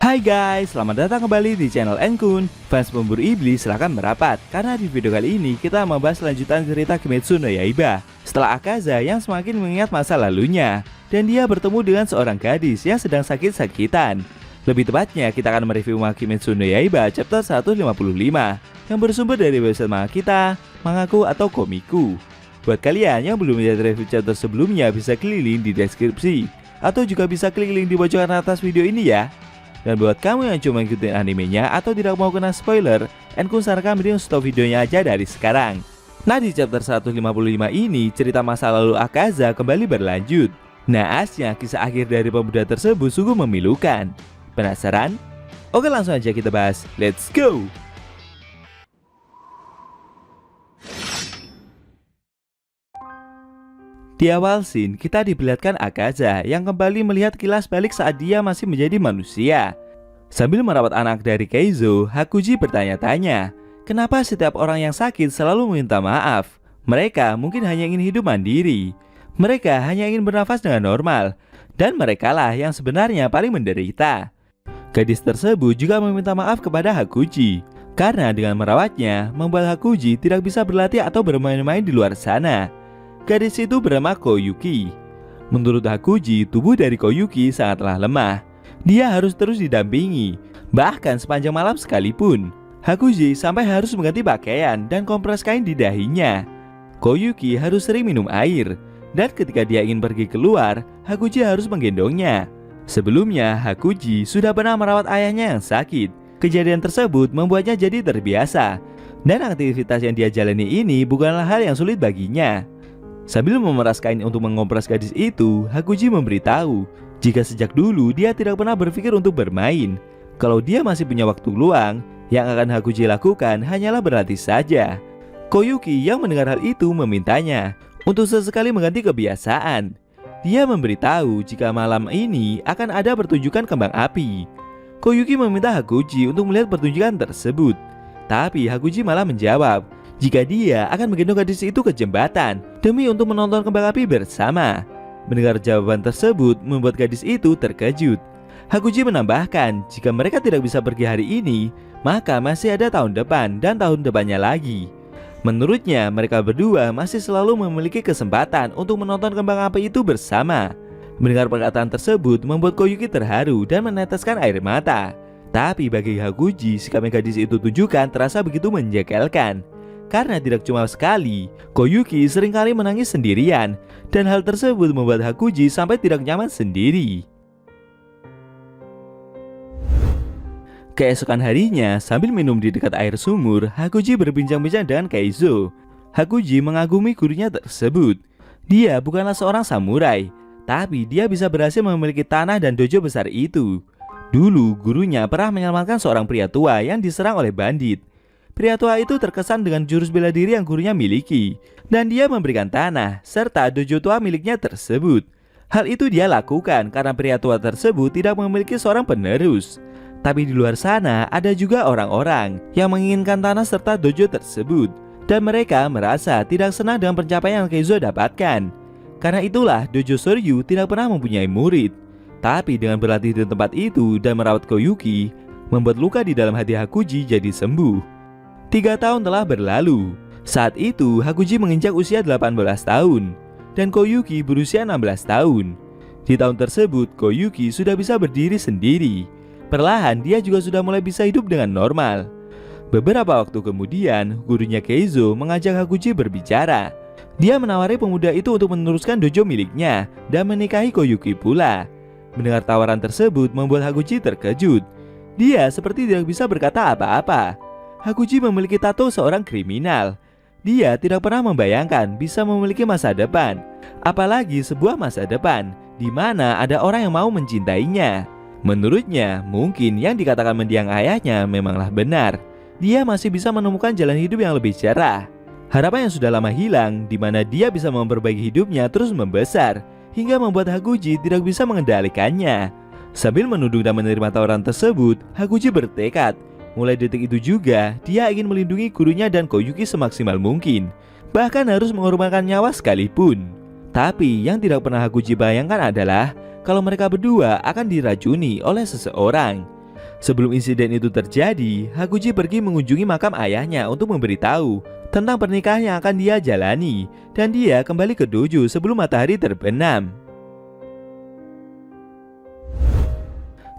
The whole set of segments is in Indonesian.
Hai guys, selamat datang kembali di channel Enkun. Fans pemburu iblis silahkan merapat, karena di video kali ini kita membahas lanjutan cerita Kimetsu no Yaiba. Setelah Akaza yang semakin mengingat masa lalunya, dan dia bertemu dengan seorang gadis yang sedang sakit-sakitan. Lebih tepatnya, kita akan mereview manga Kimetsu no Yaiba chapter 155 yang bersumber dari website manga kita, Mangaku atau Komiku. Buat kalian yang belum lihat review chapter sebelumnya, bisa klik link di deskripsi, atau juga bisa klik link di pojokan atas video ini ya. Dan buat kamu yang cuma ikutin animenya atau tidak mau kena spoiler, Enkun sarankan mending stop videonya aja dari sekarang. Nah, di chapter 155 ini, cerita masa lalu Akaza kembali berlanjut. Naasnya, kisah akhir dari pemuda tersebut sungguh memilukan. Penasaran? Oke, langsung aja kita bahas. Let's go! Di awal scene, kita diperlihatkan Akaza yang kembali melihat kilas balik saat dia masih menjadi manusia. Sambil merawat anak dari Keizo, Hakuji bertanya-tanya, kenapa setiap orang yang sakit selalu meminta maaf? Mereka mungkin hanya ingin hidup mandiri. Mereka hanya ingin bernafas dengan normal. Dan merekalah yang sebenarnya paling menderita. Gadis tersebut juga meminta maaf kepada Hakuji, karena dengan merawatnya, membuat Hakuji tidak bisa berlatih atau bermain-main di luar sana. Gadis itu bernama Koyuki. Menurut Hakuji, tubuh dari Koyuki sangatlah lemah. Dia harus terus didampingi, bahkan sepanjang malam sekalipun. Hakuji sampai harus mengganti pakaian dan kompres kain di dahinya. Koyuki harus sering minum air, dan ketika dia ingin pergi keluar, Hakuji harus menggendongnya. Sebelumnya, Hakuji sudah pernah merawat ayahnya yang sakit. Kejadian tersebut membuatnya jadi terbiasa, dan aktivitas yang dia jalani ini bukanlah hal yang sulit baginya. Sambil memeras kain untuk mengompres gadis itu, Hakuji memberitahu jika sejak dulu dia tidak pernah berpikir untuk bermain. Kalau dia masih punya waktu luang, yang akan Hakuji lakukan hanyalah berlatih saja. Koyuki yang mendengar hal itu memintanya untuk sesekali mengganti kebiasaan. Dia memberitahu jika malam ini akan ada pertunjukan kembang api. Koyuki meminta Hakuji untuk melihat pertunjukan tersebut, tapi Hakuji malah menjawab jika dia akan menggendong gadis itu ke jembatan demi untuk menonton kembang api bersama. Mendengar jawaban tersebut membuat gadis itu terkejut. Hakuji menambahkan jika mereka tidak bisa pergi hari ini, maka masih ada tahun depan dan tahun depannya lagi. Menurutnya, mereka berdua masih selalu memiliki kesempatan untuk menonton kembang api itu bersama. Mendengar perkataan tersebut membuat Koyuki terharu dan meneteskan air mata. Tapi bagi Hakuji, sikap yang gadis itu tunjukkan terasa begitu menjengkelkan. Karena tidak cuma sekali, Koyuki seringkali menangis sendirian, dan hal tersebut membuat Hakuji sampai tidak nyaman sendiri. Keesokan harinya, sambil minum di dekat air sumur, Hakuji berbincang-bincang dengan Keizo. Hakuji mengagumi gurunya tersebut. Dia bukanlah seorang samurai, tapi dia bisa berhasil memiliki tanah dan dojo besar itu. Dulu, gurunya pernah menyelamatkan seorang pria tua yang diserang oleh bandit. Pria tua itu terkesan dengan jurus bela diri yang gurunya miliki, dan dia memberikan tanah serta dojo tua miliknya tersebut. Hal itu dia lakukan karena pria tua tersebut tidak memiliki seorang penerus. Tapi di luar sana ada juga orang-orang yang menginginkan tanah serta dojo tersebut, dan mereka merasa tidak senang dengan pencapaian yang Keizo dapatkan. Karena itulah dojo Soryu tidak pernah mempunyai murid. Tapi dengan berlatih di tempat itu dan merawat Koyuki, membuat luka di dalam hati Hakuji jadi sembuh. 3 tahun telah berlalu. Saat itu Hakuji menginjak usia 18 tahun dan Koyuki berusia 16 tahun. Di tahun tersebut Koyuki sudah bisa berdiri sendiri. Perlahan dia juga sudah mulai bisa hidup dengan normal. Beberapa waktu kemudian gurunya Keizo mengajak Hakuji berbicara. Dia menawari pemuda itu untuk meneruskan dojo miliknya dan menikahi Koyuki pula. Mendengar tawaran tersebut membuat Hakuji terkejut. Dia seperti tidak bisa berkata apa-apa. Hakuji memiliki tato seorang kriminal. Dia tidak pernah membayangkan bisa memiliki masa depan, apalagi sebuah masa depan di mana ada orang yang mau mencintainya. Menurutnya, mungkin yang dikatakan mendiang ayahnya memanglah benar. Dia masih bisa menemukan jalan hidup yang lebih cerah. Harapan yang sudah lama hilang, di mana dia bisa memperbaiki hidupnya terus membesar, hingga membuat Hakuji tidak bisa mengendalikannya. Sambil menunduk dan menerima tawaran tersebut, Hakuji bertekad. Mulai detik itu juga, dia ingin melindungi gurunya dan Koyuki semaksimal mungkin, bahkan harus mengorbankan nyawa sekalipun. Tapi yang tidak pernah Hakuji bayangkan adalah kalau mereka berdua akan diracuni oleh seseorang. Sebelum insiden itu terjadi, Hakuji pergi mengunjungi makam ayahnya untuk memberitahu tentang pernikahan yang akan dia jalani, dan dia kembali ke dojo sebelum matahari terbenam.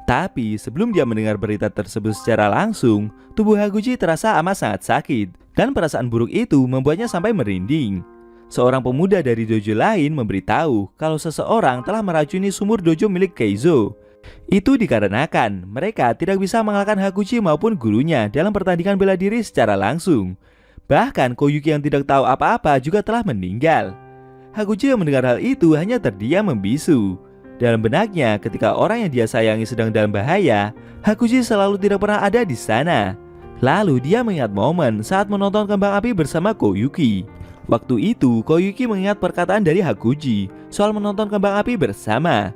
Tapi sebelum dia mendengar berita tersebut secara langsung, tubuh Hakuji terasa amat sangat sakit, dan perasaan buruk itu membuatnya sampai merinding. Seorang pemuda dari dojo lain memberitahu kalau seseorang telah meracuni sumur dojo milik Keizo. Itu dikarenakan mereka tidak bisa mengalahkan Hakuji maupun gurunya dalam pertandingan bela diri secara langsung. Bahkan Koyuki yang tidak tahu apa-apa juga telah meninggal. Hakuji yang mendengar hal itu hanya terdiam membisu. Dalam benaknya, ketika orang yang dia sayangi sedang dalam bahaya, Hakuji selalu tidak pernah ada di sana. Lalu dia mengingat momen saat menonton kembang api bersama Koyuki. Waktu itu, Koyuki mengingat perkataan dari Hakuji soal menonton kembang api bersama,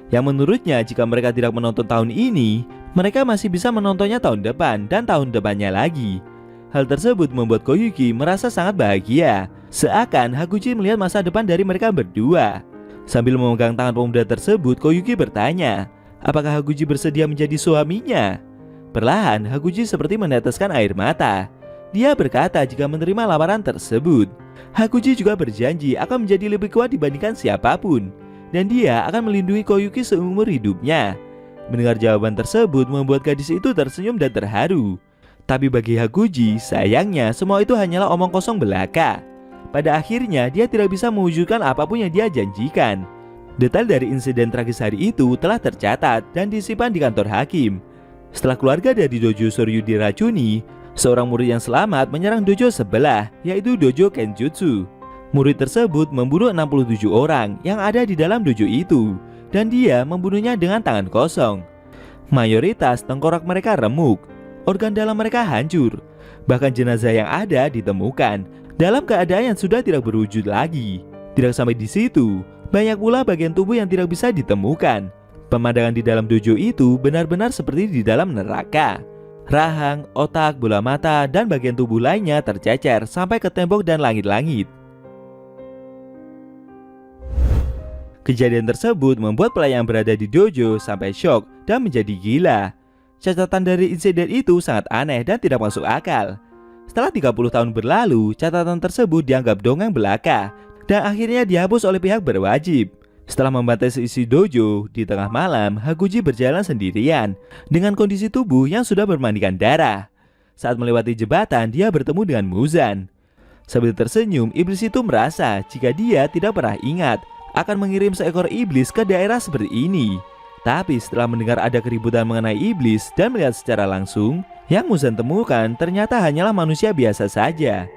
yang menurutnya jika mereka tidak menonton tahun ini, mereka masih bisa menontonnya tahun depan dan tahun depannya lagi. Hal tersebut membuat Koyuki merasa sangat bahagia, seakan Hakuji melihat masa depan dari mereka berdua. Sambil memegang tangan pemuda tersebut, Koyuki bertanya, apakah Hakuji bersedia menjadi suaminya? Perlahan, Hakuji seperti meneteskan air mata. Dia berkata jika menerima lamaran tersebut. Hakuji juga berjanji akan menjadi lebih kuat dibandingkan siapapun, dan dia akan melindungi Koyuki seumur hidupnya. Mendengar jawaban tersebut membuat gadis itu tersenyum dan terharu. Tapi bagi Hakuji, sayangnya semua itu hanyalah omong kosong belaka. Pada akhirnya dia tidak bisa mewujudkan apapun yang dia janjikan. Detail dari insiden tragis hari itu telah tercatat dan disimpan di kantor hakim. Setelah keluarga dari dojo Soryu diracuni, seorang murid yang selamat menyerang dojo sebelah, yaitu dojo Kenjutsu. Murid tersebut membunuh 67 orang yang ada di dalam dojo itu, dan dia membunuhnya dengan tangan kosong. Mayoritas tengkorak mereka remuk, organ dalam mereka hancur, bahkan jenazah yang ada ditemukan dalam keadaan yang sudah tidak berwujud lagi. Tidak sampai di situ, banyak pula bagian tubuh yang tidak bisa ditemukan. Pemandangan di dalam dojo itu benar-benar seperti di dalam neraka. Rahang, otak, bola mata, dan bagian tubuh lainnya tercecer sampai ke tembok dan langit-langit. Kejadian tersebut membuat pelayan yang berada di dojo sampai syok dan menjadi gila. Catatan dari insiden itu sangat aneh dan tidak masuk akal. Setelah 30 tahun berlalu, catatan tersebut dianggap dongeng belaka dan akhirnya dihapus oleh pihak berwajib. Setelah membantai seisi dojo, di tengah malam, Hakuji berjalan sendirian dengan kondisi tubuh yang sudah bermandikan darah. Saat melewati jembatan, dia bertemu dengan Muzan. Sambil tersenyum, iblis itu merasa jika dia tidak pernah ingat akan mengirim seekor iblis ke daerah seperti ini. Tapi setelah mendengar ada keributan mengenai iblis dan melihat secara langsung, yang Muzan temukan ternyata hanyalah manusia biasa saja.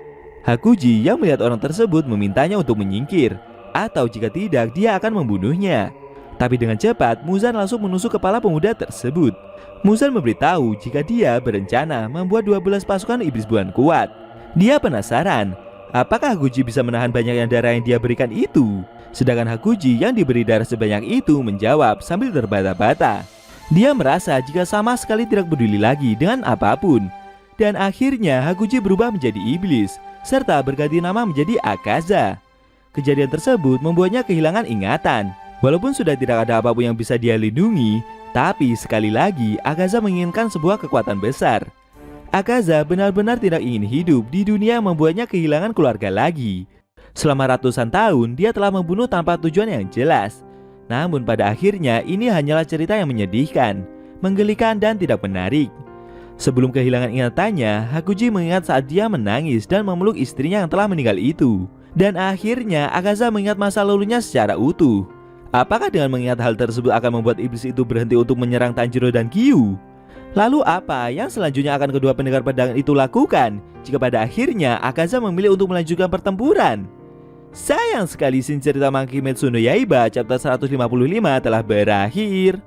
Hakuji yang melihat orang tersebut memintanya untuk menyingkir, atau jika tidak dia akan membunuhnya. Tapi dengan cepat Muzan langsung menusuk kepala pemuda tersebut. Muzan memberitahu jika dia berencana membuat 12 pasukan iblis bulan kuat. Dia penasaran, apakah Hakuji bisa menahan banyaknya darah yang dia berikan itu? Sedangkan Hakuji yang diberi darah sebanyak itu menjawab sambil terbata-bata. Dia merasa jika sama sekali tidak peduli lagi dengan apapun. Dan akhirnya Hakuji berubah menjadi iblis, serta berganti nama menjadi Akaza. Kejadian tersebut membuatnya kehilangan ingatan. Walaupun sudah tidak ada apapun yang bisa dia lindungi, tapi sekali lagi Akaza menginginkan sebuah kekuatan besar. Akaza benar-benar tidak ingin hidup di dunia yang membuatnya kehilangan keluarga lagi. Selama ratusan tahun dia telah membunuh tanpa tujuan yang jelas. Namun pada akhirnya ini hanyalah cerita yang menyedihkan, menggelikan dan tidak menarik. Sebelum kehilangan ingatannya, Hakuji mengingat saat dia menangis dan memeluk istrinya yang telah meninggal itu. Dan akhirnya Akaza mengingat masa lalunya secara utuh. Apakah dengan mengingat hal tersebut akan membuat iblis itu berhenti untuk menyerang Tanjiro dan Giyu? Lalu apa yang selanjutnya akan kedua pendekar pedang itu lakukan jika pada akhirnya Akaza memilih untuk melanjutkan pertempuran? Sayang sekali scene cerita Monkey Kimetsu no Yaiba chapter 155 telah berakhir.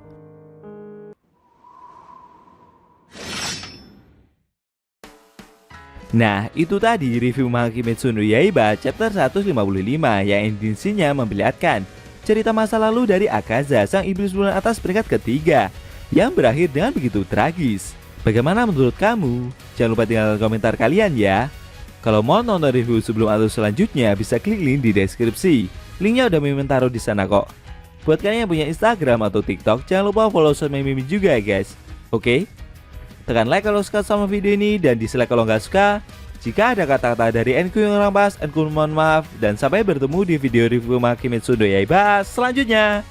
Nah, itu tadi review Monkey Kimetsu no Yaiba chapter 155 yang intinya memperlihatkan cerita masa lalu dari Akaza, sang iblis bulan atas peringkat ketiga, yang berakhir dengan begitu tragis. Bagaimana menurut kamu? Jangan lupa tinggalkan komentar kalian ya. Kalau mau nonton review sebelum atau selanjutnya, bisa klik link di deskripsi. Linknya udah Mimin taruh di sana kok. Buat kalian yang punya Instagram atau TikTok, jangan lupa follow sosmed Mimin juga ya guys. Oke? Tekan like kalau suka sama video ini dan dislike kalau nggak suka. Jika ada kata-kata dari Enku yang kurang pas, Enku mohon maaf. Dan sampai bertemu di video review Makimetsu no Yaiba selanjutnya.